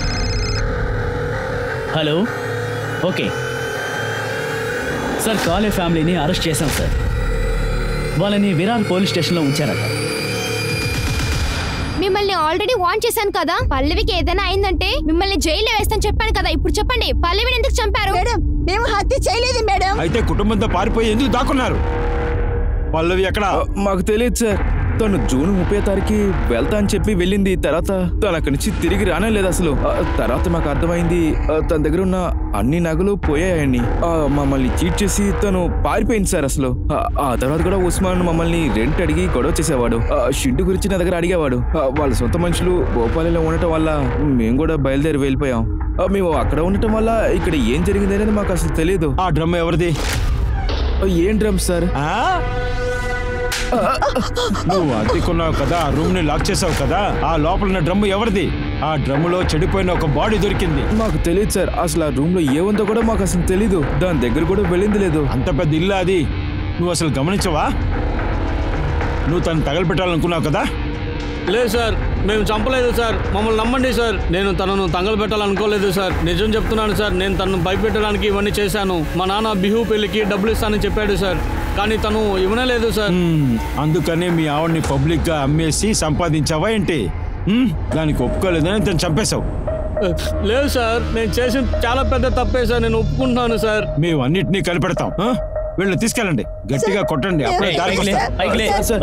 హలో, ఓకే సార్, కాలే ఫ్యామిలీని అరెస్ట్ చేశాం సార్. వాళ్ళని విరార్ పోలీస్ స్టేషన్లో ఉంచారట. మిమ్మల్ని ఆల్రెడీ వార్న్ చేశాను కదా. పల్లవికి ఏదైనా అయిందంటే మిమ్మల్ని జైల్లో వేస్తాను చెప్పాను కదా. ఇప్పుడు చెప్పండి, పల్లవిని ఎందుకు చంపారు? మేడం, మేము హత్య చేయలేదు మేడం. అయితే కుటుంబంతో పారిపోయి ఎందుకు దాక్కున్నారు? పల్లవి ఎక్కడ? మాకు తెలియదు సార్. తను జూన్ 30వ తారీఖు వెళ్తా అని చెప్పి వెళ్ళింది. తర్వాత తను అక్కడి నుంచి తిరిగి రానే లేదు అసలు. తర్వాత మాకు అర్థమైంది తన దగ్గర ఉన్న అన్ని నగలు పోయాయని. మమ్మల్ని చీట్ చేసి తను పారిపోయింది సార్ అసలు. ఆ తర్వాత కూడా ఉస్మాన్ మమ్మల్ని రెంట్ అడిగి గొడవ చేసేవాడు. షిండు గురించి నా దగ్గర అడిగేవాడు. వాళ్ళ సొంత మనుషులు భోపాలిలో ఉండటం వల్ల మేము కూడా బయలుదేరి వెళ్ళిపోయాం. మేము అక్కడ ఉండటం వల్ల ఇక్కడ ఏం జరిగింది అనేది మాకు అసలు తెలియదు. ఆ డ్రమ్ ఎవరిది? ఏం డ్రమ్ సార్? నువ్వు అద్దెకున్నావు కదా, ఆ రూమ్ ని లాక్ చేసావు కదా, ఆ లోపల ఉన్న డ్రమ్ము ఎవరిది? ఆ డ్రమ్ములో చెడిపోయిన ఒక బాడీ దొరికింది. మాకు తెలియదు సార్. అసలు ఆ రూమ్ లో ఏముందో కూడా మాకు అసలు తెలీదు. దాని దగ్గర కూడా వెళ్ళింది లేదు. అంత పెద్ద ఇల్లు అది, నువ్వు అసలు గమనించవా? నువ్వు తను తగలబెట్టాలనుకున్నావు కదా. లేదు సార్, మేము చంపలేదు సార్. మమ్మల్ని నమ్మండి సార్. నేను తనను తగలబెట్టాలనుకోలేదు సార్. నిజం చెప్తున్నాను సార్. నేను తనను భయపెట్టడానికి ఇవన్నీ చేశాను. మా నాన్న బిహు పెళ్లికి డబ్బులు ఇస్తానని చెప్పాడు సార్, కానీ తను ఇవ్వనే లేదు సార్. అందుకని మీ ఆవిడ్ని పబ్లిక్ గా అమ్మేసి సంపాదించావా ఏంటి? దానికి ఒప్పుకోలేదని తను చంపేశావు. లేదు సార్, నేను చేసిన చాలా పెద్ద తప్పే సార్. నేను ఒప్పుకుంటున్నాను సార్. మేము అన్నిటినీ కనిపెడతాం. వీళ్ళు తీసుకెళ్ళండి, గట్టిగా కొట్టండి, అప్పుడే దారికి వస్తారు.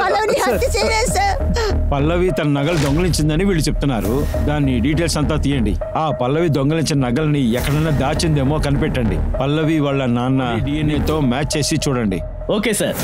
పల్లవిని హత్య చేయలేదు సార్. పల్లవి తన నగలు దొంగలించిందని వీళ్ళు చెప్తున్నారు. దాన్ని డీటెయిల్స్ అంతా తీయండి. ఆ పల్లవి దొంగలించిన నగల్ని ఎక్కడైనా దాచిందేమో కనిపెట్టండి. పల్లవి వాళ్ళ నాన్న DNA తో మ్యాచ్ చేసి చూడండి. Okay sir.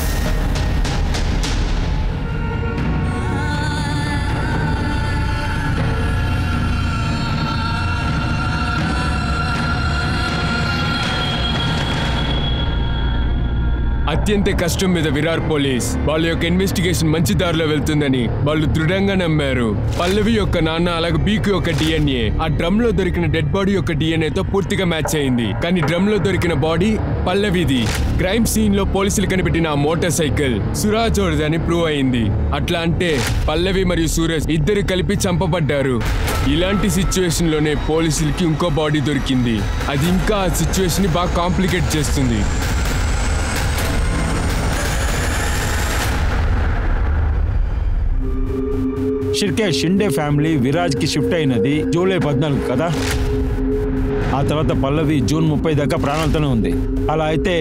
అత్యంత కష్టం మీద విరార్ పోలీస్ వాళ్ళ యొక్క ఇన్వెస్టిగేషన్ మంచి దారిలో వెళ్తుందని వాళ్ళు దృఢంగా నమ్మారు. పల్లవి యొక్క నాన్న అలాగే బీకు యొక్క DNA ఆ డ్రమ్ లో దొరికిన డెడ్ బాడీ యొక్క DNA తో పూర్తిగా మ్యాచ్ అయింది. కానీ డ్రమ్ లో దొరికిన బాడీ పల్లవిది. క్రైమ్ సీన్ లో పోలీసులు కనిపెట్టిన ఆ మోటార్ సైకిల్ సురాజోడ్ది అని ప్రూవ్ అయింది. అట్లా అంటే పల్లవి మరియు సూరజ్ ఇద్దరు కలిపి చంపబడ్డారు. ఇలాంటి సిచ్యువేషన్ లోనే పోలీసులకి ఇంకో బాడీ దొరికింది. అది ఇంకా ఆ సిచ్యువేషన్ ని బాగా కాంప్లికేట్ చేస్తుంది. షిండే ఫ్యామిలీ విరాజ్ కి షిఫ్ట్ అయినది జూలై 14 కదా. ఆ తర్వాత పల్లవి జూన్ 30 దాకా ప్రాణాలతోనే ఉంది. అలా అయితే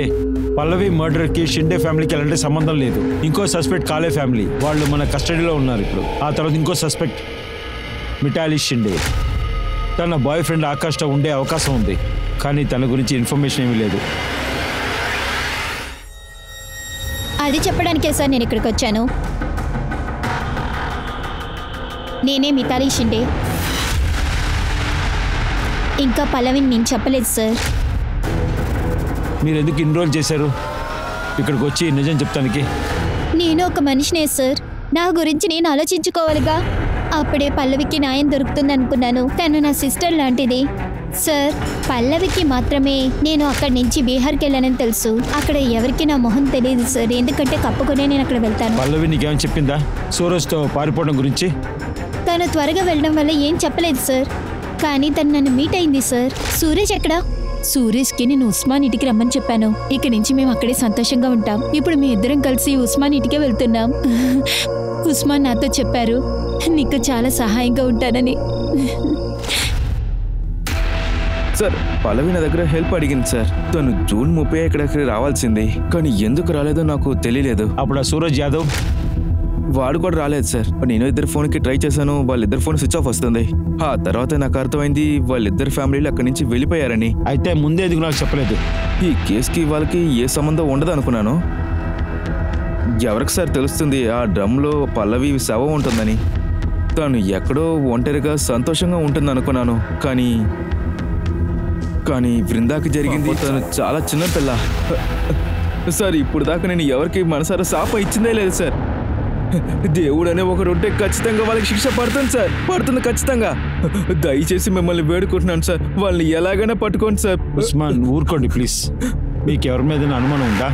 పల్లవి మర్డర్ కి షిండే ఫ్యామిలీకి ఎలాంటి సంబంధం లేదు. ఇంకో సస్పెక్ట్ కాలే ఫ్యామిలీ, వాళ్ళు మన కస్టడీలో ఉన్నారు ఇప్పుడు. ఆ తర్వాత ఇంకో సస్పెక్ట్ మిటాలి షిండే. తన బాయ్ ఫ్రెండ్ ఆకాష్తో ఉండే అవకాశం ఉంది, కానీ తన గురించి ఇన్ఫర్మేషన్ ఏమీ లేదు. అది చెప్పడానికే సార్ నేను ఇక్కడికి వచ్చాను. నేనే మితాలి షిండే. ఇంకా పల్లవిని నేను చెప్పలేదు సార్. మీరు ఎందుకు ఇన్రోల్ చేశారు ఇక్కడికి వచ్చి నిజం చెప్తానికి? నేను ఒక మనిషినే సార్, నా గురించి నేను ఆలోచించుకోవాలిగా. అప్పుడే పల్లవికి న్యాయం దొరుకుతుంది అనుకున్నాను. తను నా సిస్టర్ లాంటిది సార్. పల్లవికి మాత్రమే నేను అక్కడి నుంచి బీహార్కి వెళ్ళానని తెలుసు. అక్కడ ఎవరికి నా మొహం తెలియదు సార్, ఎందుకంటే కప్పుకునే నేను అక్కడ వెళ్తాను. పల్లవి నీకేమైనా చెప్పిందా సూరజ్తో పారిపోవడం గురించి? తను త్వరగా వెళ్ళడం వల్ల ఏం చెప్పలేదు సార్, కానీ తను నన్ను మీట్ అయింది సార్. సూరజ్ ఎక్కడా? సూరజ్కి నేను ఉస్మాన్ ఇంటికి రమ్మని చెప్పాను. ఇక నుంచి మేము అక్కడే సంతోషంగా ఉంటాం. ఇప్పుడు మీ ఇద్దరం కలిసి ఉస్మాన్ ఇంటికే వెళ్తున్నాం. ఉస్మాన్ నాతో చెప్పారు నీకు చాలా సహాయంగా ఉంటానని. సార్ పల్లవి నా దగ్గర హెల్ప్ అడిగింది సార్. తను జూన్ 30 ఇక్కడికి రావాల్సింది, కానీ ఎందుకు రాలేదో నాకు తెలియలేదు. అప్పుడు ఆ సూరజ్ యాదవ్ వాడు కూడా రాలేదు సార్. నేను ఇద్దరు ఫోన్కి ట్రై చేశాను, వాళ్ళిద్దరు ఫోన్ స్విచ్ ఆఫ్ వస్తుంది. ఆ తర్వాత నాకు అర్థమైంది వాళ్ళిద్దరు ఫ్యామిలీలు అక్కడి నుంచి వెళ్ళిపోయారని. అయితే ముందే ఎందుకు నాకు చెప్పలేదు? ఈ కేసుకి వాళ్ళకి ఏ సంబంధం ఉండదు అనుకున్నాను. ఎవరికి సార్ తెలుస్తుంది ఆ డ్రమ్లో పల్లవి శవం ఉంటుందని? తను ఎక్కడో ఒంటరిగా సంతోషంగా ఉంటుంది అనుకున్నాను. కానీ బృందాకి జరిగింది. తను చాలా చిన్న పిల్ల సార్. ఇప్పుడు దాకా నేను ఎవరికి మనసారా శాప ఇచ్చిందే లేదు సార్. దేవుడు అనే ఒకరు ఉంటే ఖచ్చితంగా వాళ్ళకి శిక్ష పడుతుంది సార్, పడుతుంది ఖచ్చితంగా. దయచేసి మిమ్మల్ని వేడుకుంటున్నాను సార్, వాళ్ళని ఎలాగైనా పట్టుకోండి సార్. ఉస్మాన్ ఊరుకోండి ప్లీజ్. మీకు ఎవరి మీద అనుమానం ఉందా?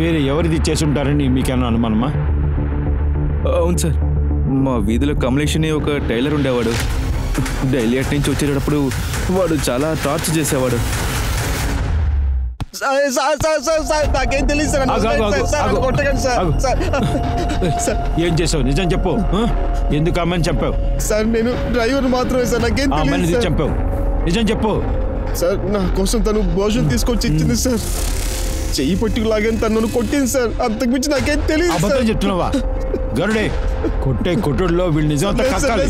వేరే ఎవరిది చేసి ఉంటారని మీకేమన్నా అనుమానమా? అవును సార్, మా వీధిలో కమలేష్ అని ఒక టైలర్ ఉండేవాడు. డైలీ అటు నుంచి వచ్చేటప్పుడు వాడు చాలా టార్చర్ చేసేవాడు. నాకేం తెలియదు సార్. ఏం చేసావు నిజం చెప్పు. ఎందుకు అమ్మని చెప్పావు? సార్ నేను డ్రైవర్ మాత్రమే సార్, నాకేం తెలియదు. చెప్పావు నిజం చెప్పు సార్. నా కోసం తను భోజనం తీసుకొచ్చి ఇచ్చింది సార్. చెయ్యి పట్టుకు లాగానే తను కొట్టింది సార్, అంతకు మించి నాకేం తెలియదు. అబద్ధం చెప్తున్నావా? గరుడే కొట్టే కొట్టుడులో వీళ్ళు నిజం కక్కాలి.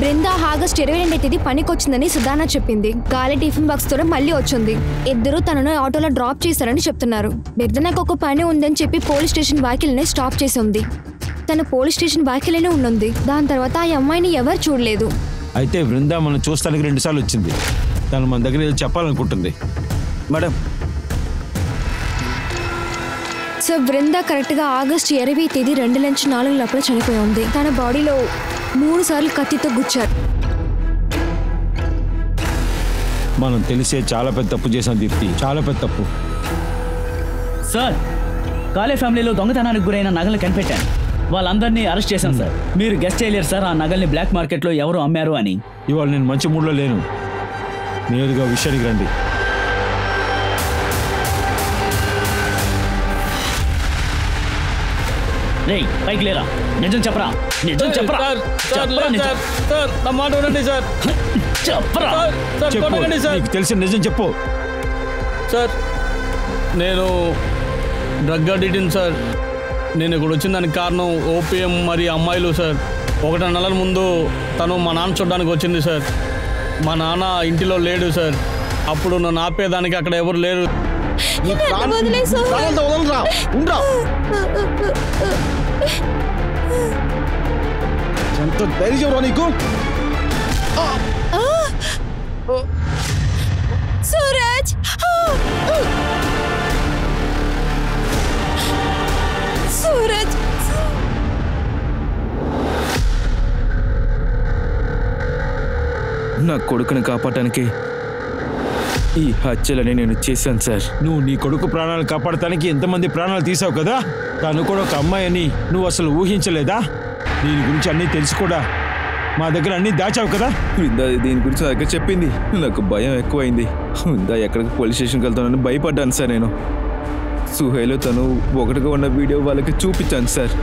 బృందా ఆగస్ట్ 22 పనికొచ్చిందని సుధానా చెప్పింది. గాలి టిఫిన్ బాక్స్ తో మళ్ళీ వచ్చింది. ఇద్దరు తనను ఆటోలో డ్రాప్ చేశారని చెప్తున్నారు. బృందాకు ఒక పని ఉందని చెప్పి పోలీస్ స్టేషన్ వాకిల్ని స్టాప్ చేసి ఉంది. తను పోలీస్ స్టేషన్ వాకిల్లోనే ఉన్నది. దాని తర్వాత ఆ అమ్మాయిని ఎవరు చూడలేదు. అయితే బృందా మనం చూస్తానికి 2 సార్లు వచ్చింది. తను మన దగ్గర చెప్పాలనుకుంటుంది. మేడం సో బృందా కరెక్ట్గా ఆగస్ట్ 20 2 నుంచి 4 లోపల చనిపోయి ఉంది. తన బాడీలో 3 సార్లు కత్తితో గుచ్చారు. మనం తెలిసే చాలా పెద్ద తప్పు చేసాం దీప్తి, చాలా పెద్ద తప్పు. సార్ కాలే ఫ్యామిలీలో దొంగతనానికి గురైన నగలు కనిపెట్టాను. వాళ్ళందరినీ అరెస్ట్ చేశాం సార్. మీరు గెస్ట్ చేయలేరు సార్ ఆ నగల్ని బ్లాక్ మార్కెట్లో ఎవరు అమ్మారు అని. ఇవాళ నేను మంచి మూడ్లో లేను. నేరుగా విషయానికి రండి. రేయ్ పైకి లేరా, నిజం చెప్పరా, నిజం చెప్పరా. సార్ నా మాట వినండి సార్. చెప్పరా. సార్ చెప్పు కొట్టకండి సార్. నీకు తెలిసిన నిజం చెప్పు. సార్ నేను డ్రగ్ అడిక్ట్ సార్. నేను ఇక్కడ వచ్చిన దానికి కారణం ఓపీఎం మరియు అమ్మాయిలు సార్. 1 నెలల ముందు తను మా నాన్న చూడడానికి వచ్చింది సార్. మా నాన్న ఇంటిలో లేడు సార్. అప్పుడు నన్ను ఆపేదానికి అక్కడ ఎవరు లేరు. ప్రాణాలతో వదలరా, ఉండరా. ఎంత ధైర్యం రా నీకు. సూరజ్ సూరజ్ నా కొడుకుని కాపాడటానికి ఈ హత్యలని నేను చేశాను సార్. నువ్వు నీ కొడుకు ప్రాణాలు కాపాడటానికి ఎంతమంది ప్రాణాలు తీసావు కదా. తను కూడా ఒక అమ్మాయి అని నువ్వు అసలు ఊహించలేదా? దీని గురించి అన్నీ తెలిసి కూడా మా దగ్గర అన్నీ దాచావు కదా. విందా దీని గురించి నా దగ్గర చెప్పింది. నాకు భయం ఎక్కువైంది. విందా ఎక్కడికి పోలీస్ స్టేషన్కి వెళ్తానని భయపడ్డాను సార్. నేను సుహేలో తను ఒకటిగా ఉన్న వీడియో వాళ్ళకి చూపించాను సార్.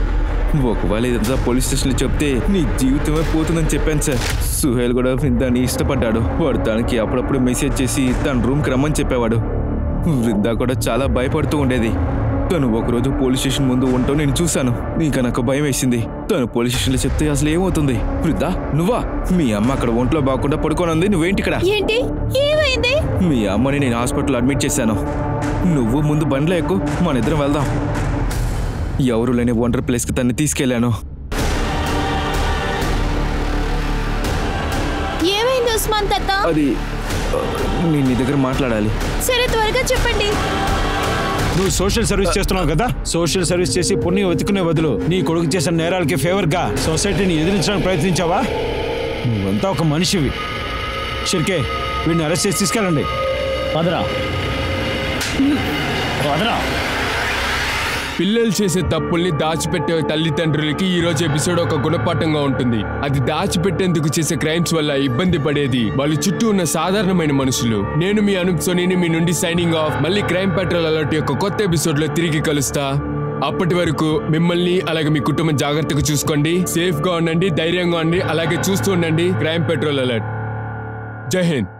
ఒకవేళ ఇదంతా పోలీస్ స్టేషన్లో చెప్తే నీ జీవితమే పోతుందని చెప్పాను సార్. సుహేల్ కూడా వృందాని ఇష్టపడ్డాడు. వాడు తనకి అప్పుడప్పుడు మెసేజ్ చేసి తన రూమ్కి రమ్మని చెప్పేవాడు. వృందా కూడా చాలా భయపడుతూ ఉండేది. తను ఒకరోజు పోలీస్ స్టేషన్ ముందు ఉంటావు నేను చూశాను. ఇంకా నాకు భయం వేసింది. తను పోలీస్ స్టేషన్లో చెప్తే అసలు ఏమవుతుంది. వృందా నువ్వా? మీ అమ్మ అక్కడ ఒంట్లో బాగుండా పడుకోనుంది, నువ్వేంటి ఇక్కడ? ఏంటి ఏమైంది? మీ అమ్మని నేను హాస్పిటల్లో అడ్మిట్ చేశాను. నువ్వు ముందు బండ్లో ఎక్కు, మన ఇద్దరం వెళ్దాం. ఎవరు లేని ఒంటరి ప్లేస్కి తన్ని తీసుకెళ్లాను. ఏమైంది ఉస్మాన్ తాత? అది నేను నీ దగ్గర మాట్లాడాలి. సరే త్వరగా చెప్పండి. నువ్వు సోషల్ సర్వీస్ చేస్తున్నావు కదా. సోషల్ సర్వీస్ చేసి పుణ్యం వెతుకునే బదులు నీ కొడుకు చేసిన నేరాలకి ఫేవర్గా సొసైటీని ఎదిరించడానికి ప్రయత్నించావా? నువ్వంతా ఒక మనిషివి. షిర్కే వీడిని అరెస్ట్ చేసి తీసుకెళ్ళండి. పదరా పదరా. పిల్లలు చేసే తప్పుల్ని దాచిపెట్టే తల్లిదండ్రులకి ఈ రోజు ఎపిసోడ్ ఒక గుణపాఠంగా ఉంటుంది. అది దాచిపెట్టేందుకు చేసే క్రైమ్స్ వల్ల ఇబ్బంది పడేది వాళ్ళ చుట్టూ ఉన్న సాధారణమైన మనుషులు. నేను మీ అనూప్ సోనీని మీ నుండి సైనింగ్ ఆఫ్. మళ్ళీ క్రైమ్ పెట్రోల్ అలర్ట్ యొక్క కొత్త ఎపిసోడ్ లో తిరిగి కలుస్తా. అప్పటి వరకు మిమ్మల్ని అలాగే మీ కుటుంబం జాగ్రత్తగా చూసుకోండి. సేఫ్ గా ఉండండి, ధైర్యంగా ఉండండి, అలాగే చూస్తూ ఉండండి క్రైమ్ పెట్రోల్ అలర్ట్. జై హింద్.